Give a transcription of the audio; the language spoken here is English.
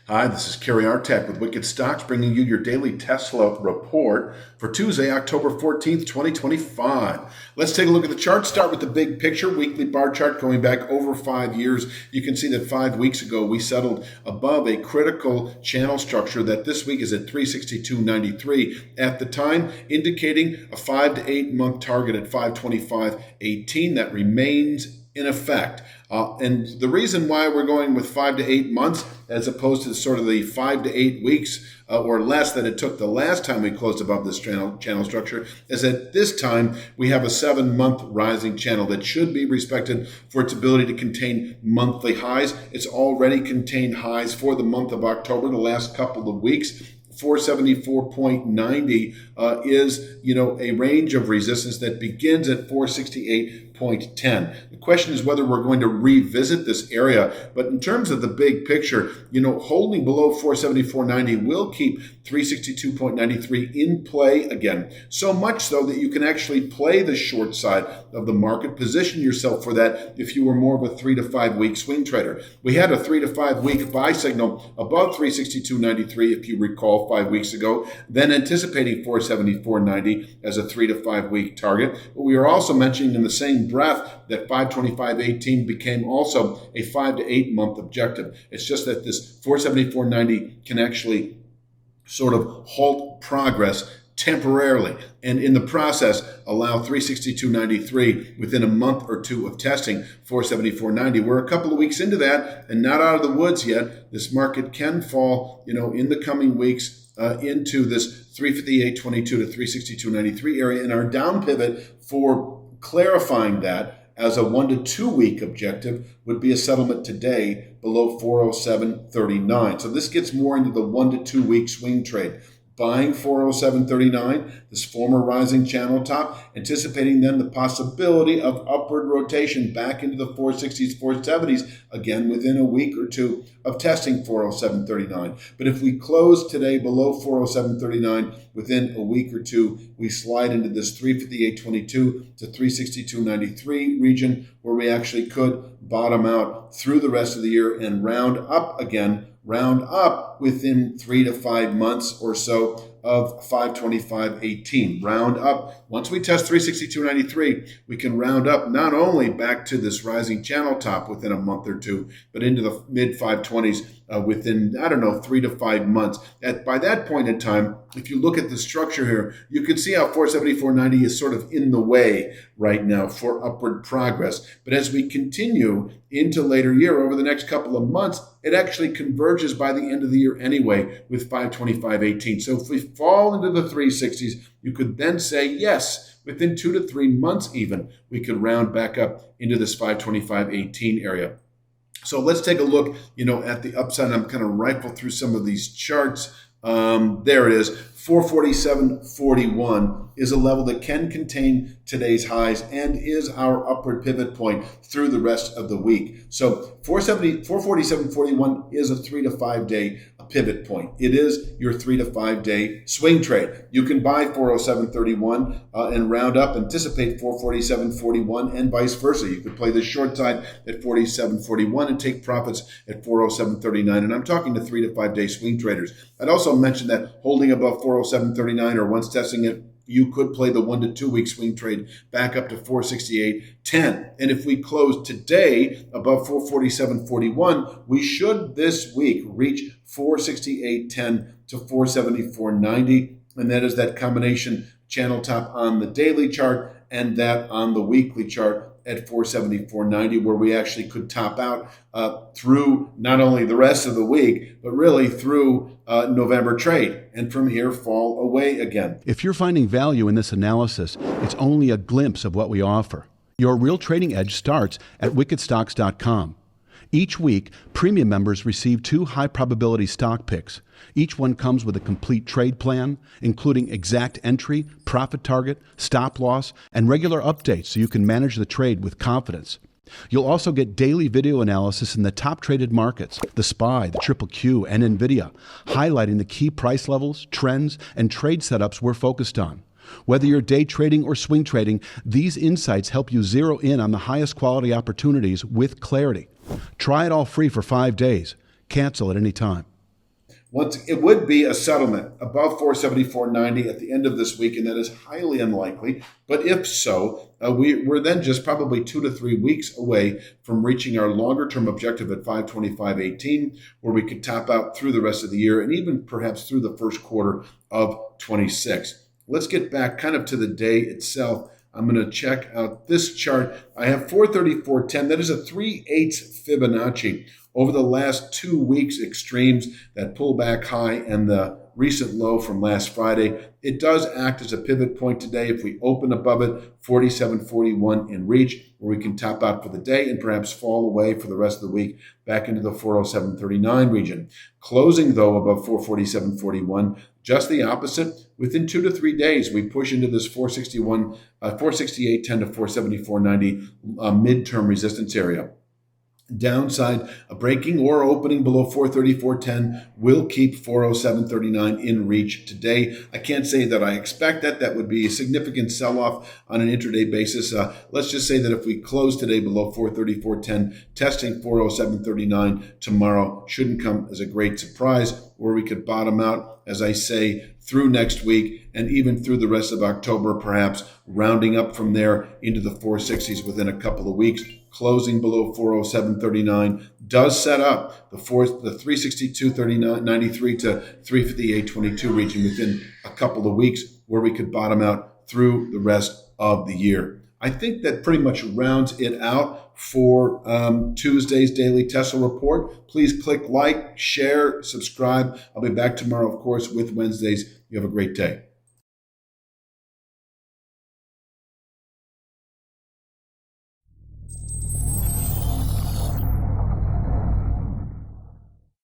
Hi, this is Kerry Artak with Wicked Stocks, bringing you your daily Tesla report for Tuesday, October 14th, 2025. Let's take a look at the chart. Start with the big picture, weekly bar chart going back over 5 years. You can see that 5 weeks ago we settled above a critical channel structure that this week is at 362.93 at the time, indicating a 5 to 8 month target at 525.18 that remains in effect. And the reason why we're going with 5 to 8 months as opposed to sort of the 5 to 8 weeks or less that it took the last time we closed above this channel structure is that this time we have a 7-month rising channel that should be respected for its ability to contain monthly highs. It's already contained highs for the month of October, the last couple of weeks. 474.90 is, a range of resistance that begins at 468.10. The question is whether we're going to revisit this area. But in terms of the big picture, holding below 474.90 will keep 362.93 in play again. So much so that you can actually play the short side of the market, position yourself for that if you were more of a 3 to 5 week swing trader. We had a 3 to 5 week buy signal above 362.93, if you recall, 5 weeks ago, then anticipating 474.90 as a 3 to 5 week target. But we are also mentioning in the same breath that 525.18 became also a 5 to 8 month objective. It's just that this 474.90 can actually sort of halt progress temporarily, and in the process allow 362.93 within a month or two of testing 474.90. We're a couple of weeks into that and not out of the woods yet. This market can fall, in the coming weeks into this 358.22 to 362.93 area, and our down pivot for clarifying that as a 1 to 2 week objective would be a settlement today below 407.39. So this gets more into the 1 to 2 week swing trade. Buying 407.39, this former rising channel top, anticipating then the possibility of upward rotation back into the 460s, 470s, again within a week or two of testing 407.39. But if we close today below 407.39 within a week or two, we slide into this 358.22 to 362.93 region where we actually could bottom out through the rest of the year and round up again, within 3 to 5 months or so of 525.18. Round up. Once we test 362.93, we can round up not only back to this rising channel top within a month or two, but into the mid 520s within, 3 to 5 months. By that point in time, if you look at the structure here, you can see how 474.90 is sort of in the way right now for upward progress. But as we continue into later year over the next couple of months, it actually converges by the end of the year anyway with 525.18. So if we fall into the 360s, you could then say, yes, within 2 to 3 months even, we could round back up into this 525.18 area. So let's take a look, at the upside. I'm kind of rifle through some of these charts. There it is. 447.41 is a level that can contain today's highs and is our upward pivot point through the rest of the week. So 447.41 is a 3 to 5 day pivot point. It is your 3 to 5 day swing trade. You can buy 407.31 and round up, anticipate 447.41 and vice versa. You could play the short side at 47.41 and take profits at 407.39. And I'm talking to 3 to 5 day swing traders. I'd also mention that holding above 407.39 or once testing it, you could play the 1 to 2 week swing trade back up to 468.10. And if we close today above 447.41, we should this week reach 468.10 to 474.90. And that is that combination channel top on the daily chart and that on the weekly chart at 474.90, where we actually could top out through not only the rest of the week, but really through November trade, and from here fall away again. If you're finding value in this analysis, it's only a glimpse of what we offer. Your real trading edge starts at wickedstocks.com. Each week, premium members receive 2 high-probability stock picks. Each one comes with a complete trade plan, including exact entry, profit target, stop loss, and regular updates so you can manage the trade with confidence. You'll also get daily video analysis in the top traded markets, the SPY, the Triple Q, and NVIDIA, highlighting the key price levels, trends, and trade setups we're focused on. Whether you're day trading or swing trading, these insights help you zero in on the highest quality opportunities with clarity. Try it all free for 5 days. Cancel at any time. Once it would be a settlement above 474.90 at the end of this week, and that is highly unlikely. But if so, we're then just probably 2 to 3 weeks away from reaching our longer-term objective at 525.18, where we could top out through the rest of the year and even perhaps through the first quarter of 26. Let's get back kind of to the day itself. I'm going to check out this chart. I have 434.10. That is a 3/8 Fibonacci. Over the last 2 weeks extremes, that pullback high and the recent low from last Friday, it does act as a pivot point today. If we open above it, 47.41 in reach, where we can top out for the day and perhaps fall away for the rest of the week back into the 407.39 region. Closing, though, above 447.41, just the opposite. Within 2 to 3 days, we push into this 468.10 to 474.90 midterm resistance area. Downside, a breaking or opening below 434.10 will keep 407.39 in reach today. I can't say that I expect that. That would be a significant sell-off on an intraday basis. Let's just say that if we close today below 434.10, testing 407.39 tomorrow shouldn't come as a great surprise, where we could bottom out, as I say, through next week and even through the rest of October, perhaps rounding up from there into the 460s within a couple of weeks. Closing below 407.39 does set up the 362.93 to 358.22 region within a couple of weeks, where we could bottom out through the rest of the year. I think that pretty much rounds it out for Tuesday's Daily Tesla Report. Please click like, share, subscribe. I'll be back tomorrow, of course, with Wednesdays. You have a great day.